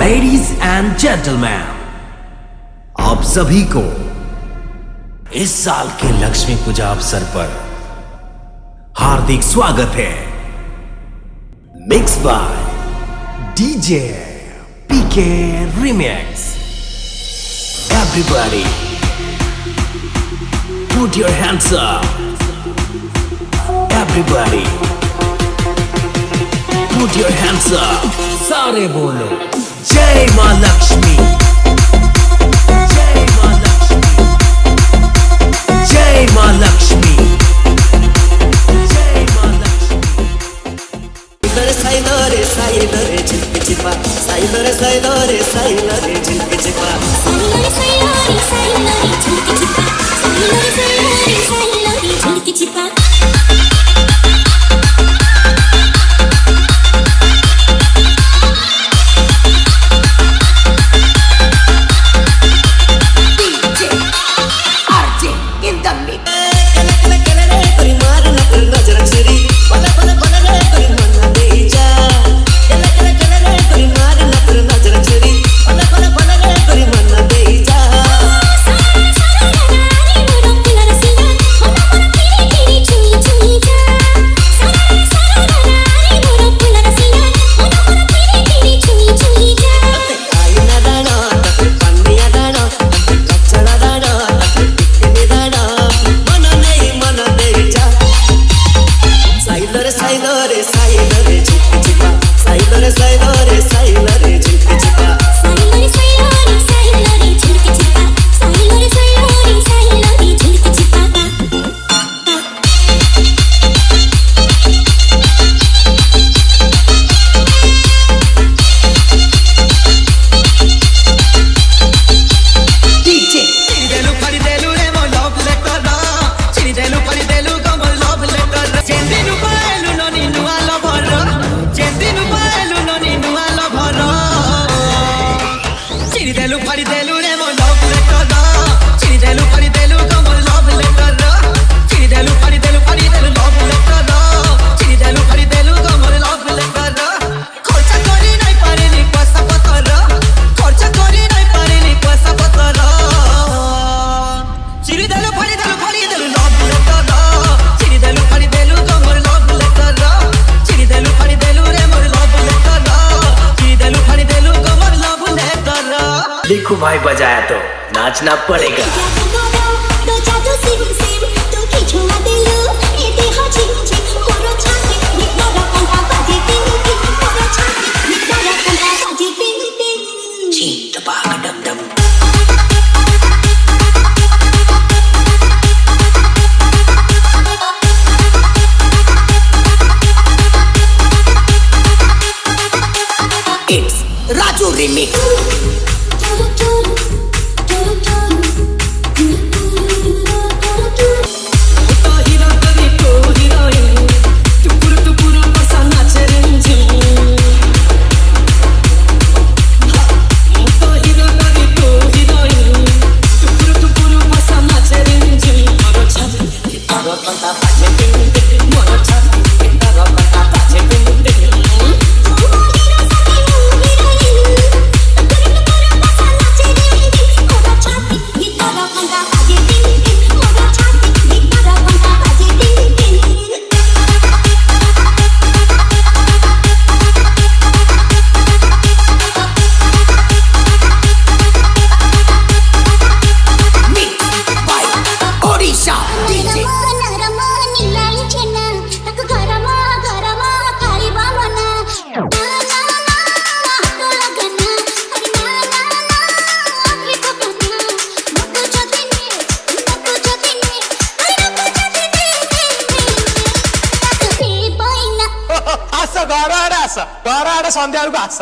Ladies and gentleman, आप सभी को इस साल के लक्ष्मी पूजा अवसर पर हार्दिक स्वागत है। Mix by DJ PK remix. Everybody put your hands up. Everybody put your hands up. सारे बोलो जय मां लक्ष्मी, जय मां लक्ष्मी, जय मां लक्ष्मी, जय मां लक्ष्मी। साइलो रे झिलक छिपा, साइलो रे झिलक छिपा, साइलो रे झिलक छिपा, साइलो रे झिलक छिपा। देखो भाई बजाया तो नाचना पड़ेगा। It's Raju Remix. ଘର ଆଡେ ଆସ, ଘର ଆଡେ ସନ୍ଧ୍ୟା ବେଳକୁ ଆସ।